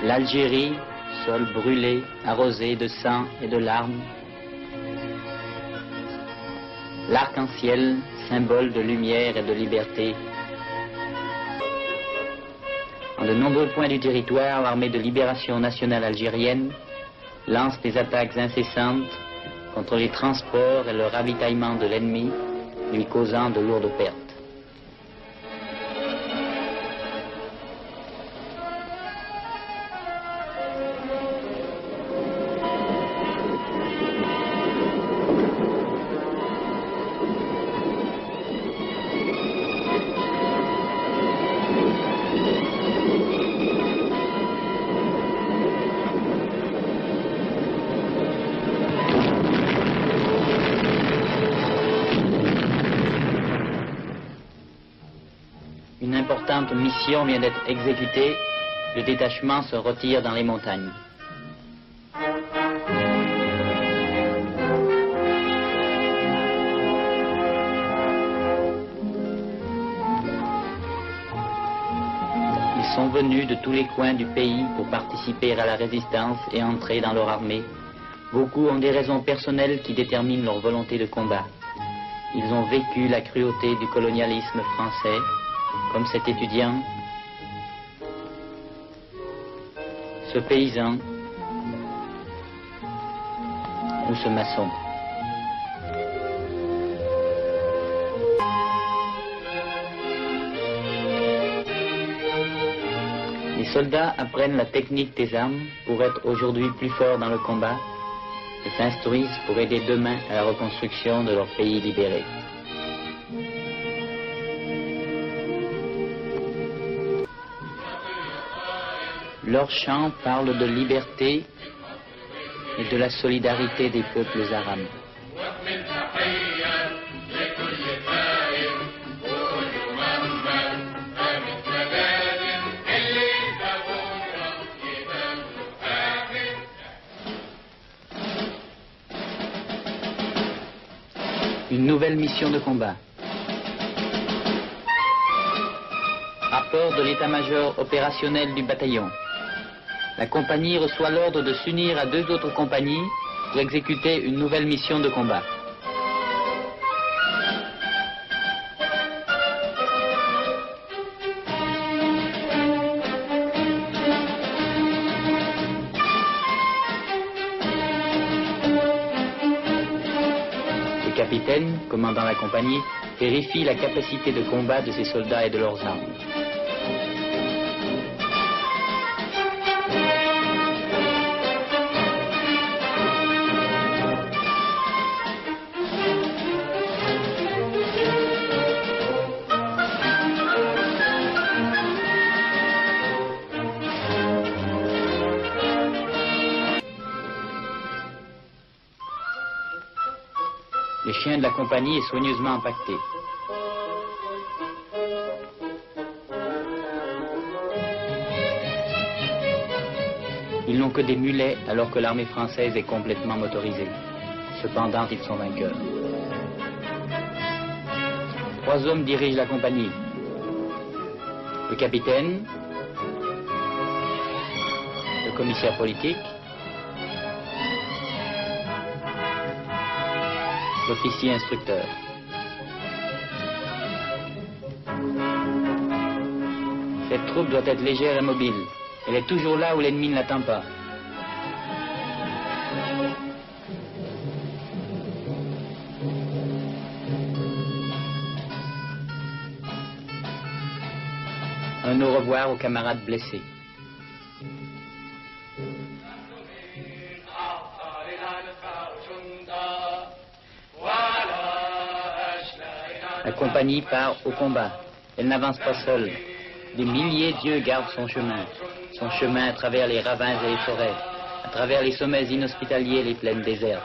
L'Algérie, sol brûlé, arrosé de sang et de larmes. L'arc-en-ciel, symbole de lumière et de liberté. En de nombreux points du territoire, l'armée de libération nationale algérienne lance des attaques incessantes contre les transports et le ravitaillement de l'ennemi, lui causant de lourdes pertes. Une importante mission vient d'être exécutée. Le détachement se retire dans les montagnes. Ils sont venus de tous les coins du pays pour participer à la résistance et entrer dans leur armée. Beaucoup ont des raisons personnelles qui déterminent leur volonté de combat. Ils ont vécu la cruauté du colonialisme français, comme cet étudiant, ce paysan ou ce maçon. Les soldats apprennent la technique des armes pour être aujourd'hui plus forts dans le combat et s'instruisent pour aider demain à la reconstruction de leur pays libéré. Leurs chants parlent de liberté et de la solidarité des peuples arabes. Une nouvelle mission de combat. Rapport de l'état-major opérationnel du bataillon. La compagnie reçoit l'ordre de s'unir à 2 autres compagnies pour exécuter une nouvelle mission de combat. Le capitaine, commandant la compagnie, vérifie la capacité de combat de ses soldats et de leurs armes. Le chien de la compagnie est soigneusement empaqueté. Ils n'ont que des mulets alors que l'armée française est complètement motorisée. Cependant, ils sont vainqueurs. 3 hommes dirigent la compagnie. Le capitaine, le commissaire politique, l'officier instructeur. Cette troupe doit être légère et mobile. Elle est toujours là où l'ennemi ne l'attend pas. Un au revoir aux camarades blessés. La compagnie part au combat. Elle n'avance pas seule. Des milliers d'yeux gardent son chemin à travers les ravins et les forêts, à travers les sommets inhospitaliers et les plaines désertes.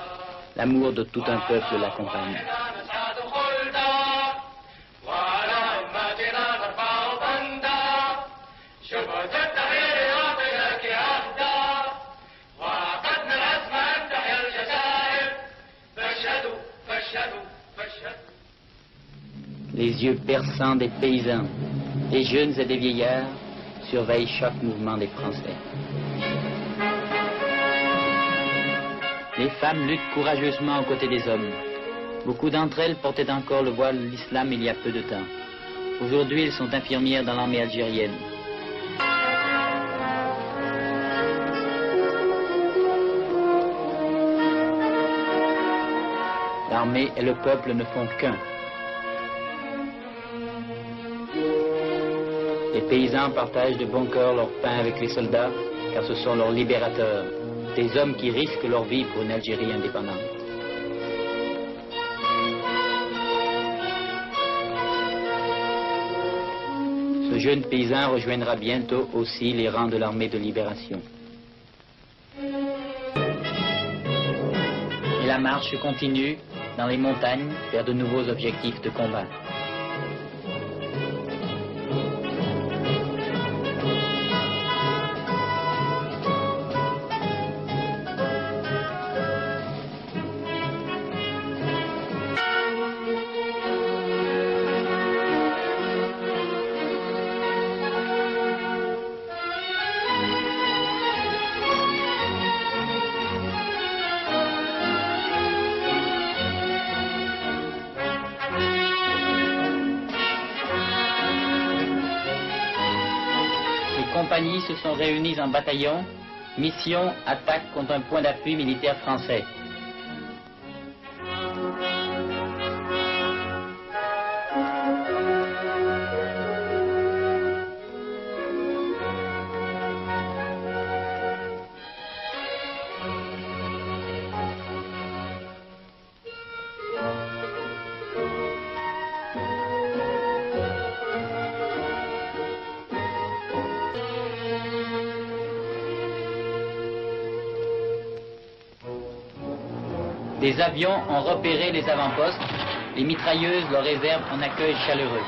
L'amour de tout un peuple l'accompagne. Les yeux perçants des paysans, des jeunes et des vieillards, surveillent chaque mouvement des Français. Les femmes luttent courageusement aux côtés des hommes. Beaucoup d'entre elles portaient encore le voile de l'islam il y a peu de temps. Aujourd'hui, elles sont infirmières dans l'armée algérienne. L'armée et le peuple ne font qu'un. Les paysans partagent de bon cœur leur pain avec les soldats, car ce sont leurs libérateurs, des hommes qui risquent leur vie pour une Algérie indépendante. Ce jeune paysan rejoindra bientôt aussi les rangs de l'armée de libération. Et la marche continue dans les montagnes vers de nouveaux objectifs de combat. Compagnies se sont réunies en bataillon, mission attaque contre un point d'appui militaire français. Des avions ont repéré les avant-postes. Les mitrailleuses leur réservent un accueil chaleureux.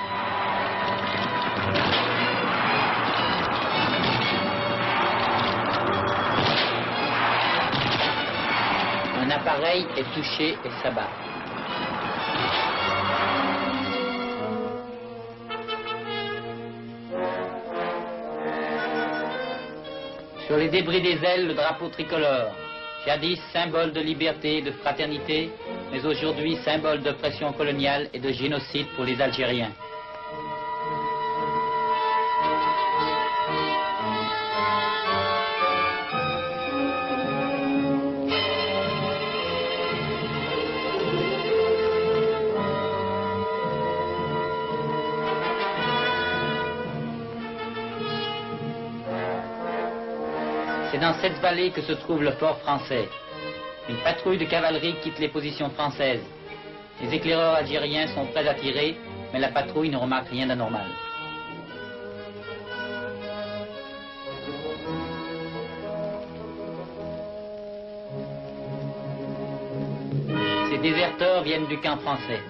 Un appareil est touché et s'abat. Sur les débris des ailes, le drapeau tricolore. Jadis symbole de liberté et de fraternité, mais aujourd'hui symbole d'oppression coloniale et de génocide pour les Algériens. C'est dans cette vallée que se trouve le fort français. Une patrouille de cavalerie quitte les positions françaises. Les éclaireurs algériens sont prêts à tirer, mais la patrouille ne remarque rien d'anormal. Ces déserteurs viennent du camp français.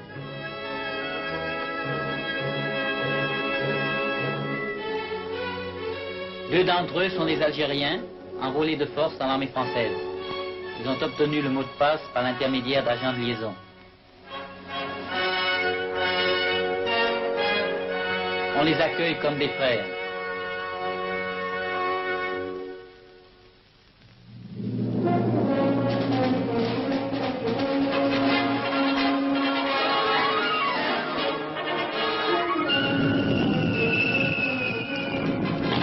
Deux d'entre eux sont des Algériens, enrôlés de force dans l'armée française. Ils ont obtenu le mot de passe par l'intermédiaire d'agents de liaison. On les accueille comme des frères.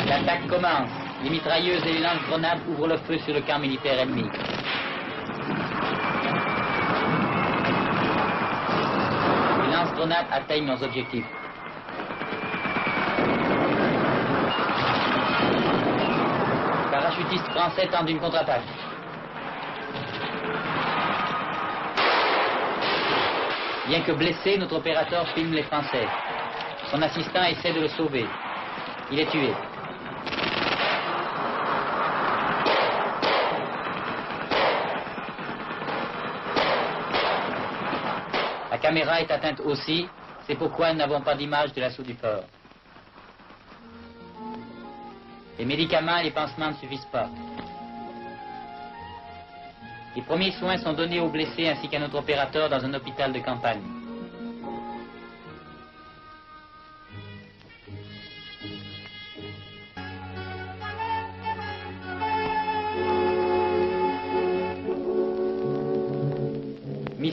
L'attaque commence. Les mitrailleuses et les lance-grenades ouvrent le feu sur le camp militaire ennemi. Les lance-grenades atteignent leurs objectifs. Les parachutistes français tentent une contre-attaque. Bien que blessé, notre opérateur filme les Français. Son assistant essaie de le sauver. Il est tué. La caméra est atteinte aussi, c'est pourquoi nous n'avons pas d'image de l'assaut du fort. Les médicaments et les pansements ne suffisent pas. Les premiers soins sont donnés aux blessés ainsi qu'à notre opérateur dans un hôpital de campagne.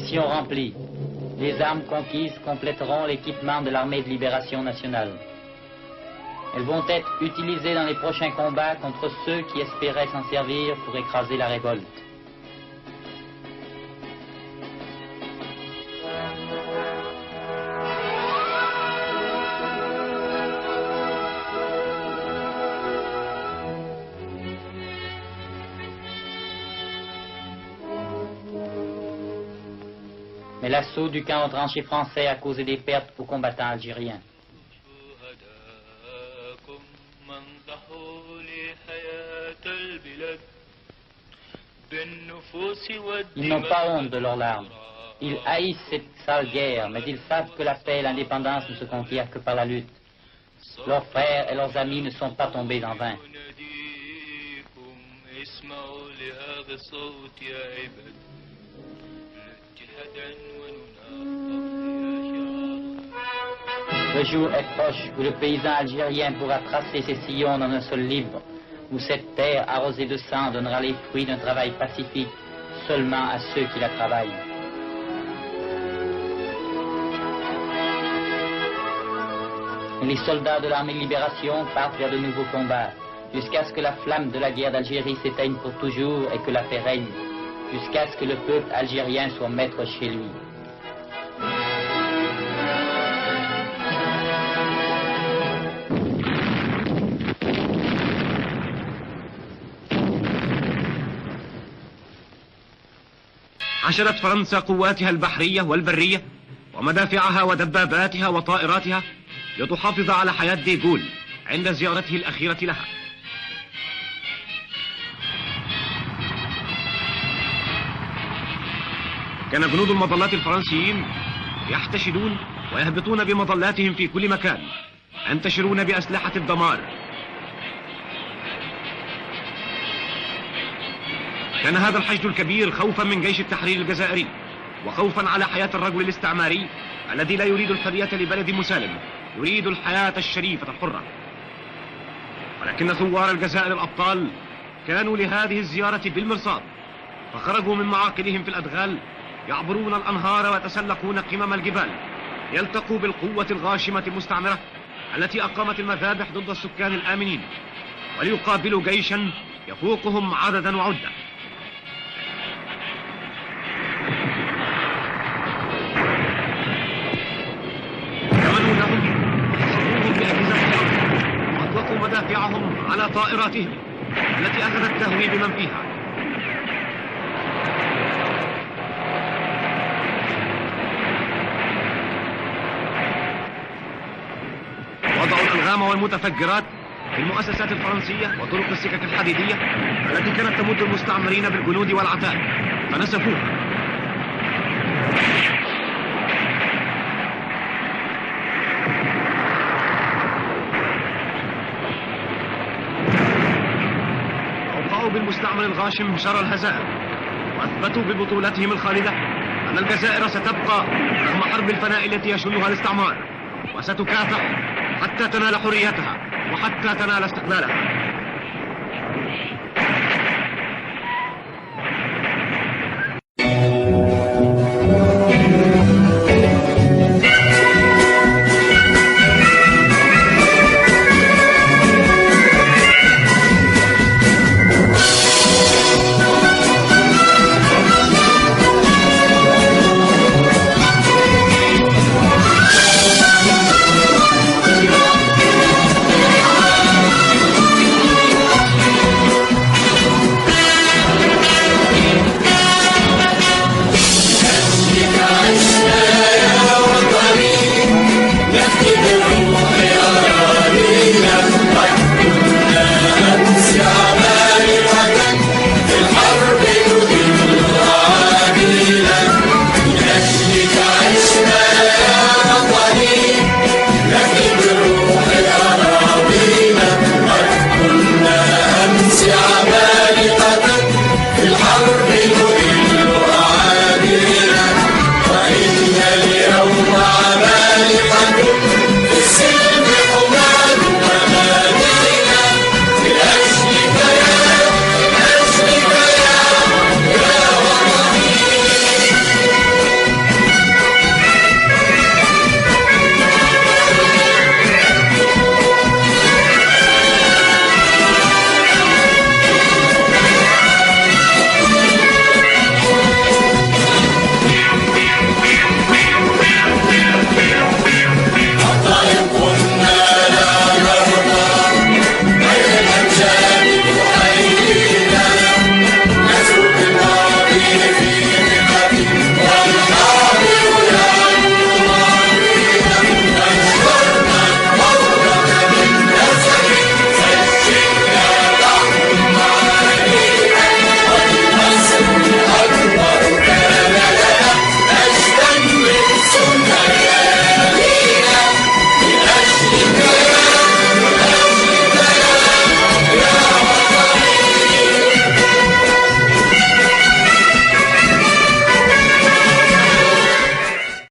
Mission remplie. Les armes conquises compléteront l'équipement de l'armée de libération nationale. Elles vont être utilisées dans les prochains combats contre ceux qui espéraient s'en servir pour écraser la révolte. Mais l'assaut du camp tranché français a causé des pertes aux combattants algériens. Ils n'ont pas honte de leurs larmes. Ils haïssent cette sale guerre, mais ils savent que la paix et l'indépendance ne se conquièrent que par la lutte. Leurs frères et leurs amis ne sont pas tombés en vain. Le jour est proche où le paysan algérien pourra tracer ses sillons dans un sol libre, où cette terre arrosée de sang donnera les fruits d'un travail pacifique seulement à ceux qui la travaillent. Et les soldats de l'armée de libération partent vers de nouveaux combats, jusqu'à ce que la flamme de la guerre d'Algérie s'éteigne pour toujours et que la paix règne, jusqu'à ce que le peuple algérien soit maître chez lui. عشرت فرنسا قواتها البحرية والبرية ومدافعها ودباباتها وطائراتها لتحافظ على حياة دي جول عند زيارته الأخيرة لها. كان جنود المظلات الفرنسيين يحتشدون ويهبطون بمظلاتهم في كل مكان، ينتشرون بأسلحة الدمار. كان هذا الحشد الكبير خوفا من جيش التحرير الجزائري، وخوفا على حياة الرجل الاستعماري الذي لا يريد الحرية لبلد مسالم، يريد الحياة الشريفة الحرة. ولكن ثوار الجزائر الأبطال كانوا لهذه الزيارة بالمرصاد، فخرجوا من معاقلهم في الأدغال، يعبرون الأنهار ويتسلقون قمم الجبال، يلتقوا بالقوة الغاشمة المستعمرة التي أقامت المذابح ضد السكان الآمنين، وليقابلوا جيشا يفوقهم عددا وعدة. كمنوا لهم وحصروهم بأجهزة الأرض، وأطلقوا مدافعهم على طائراتهم التي أخذت تهوي بمن فيها. وضعوا الألغام والمتفجرات في المؤسسات الفرنسية وطرق السكك الحديدية التي كانت تمد المستعمرين بالجنود والعتاد، فنسفوها. أوقعوا بالمستعمر الغاشم شر الهزائم، وأثبتوا ببطولتهم الخالدة أن الجزائر ستبقى رغم حرب الفناء التي يشنها الاستعمار، وستكافح حتى تنال حريتها وحتى تنال استقلالها.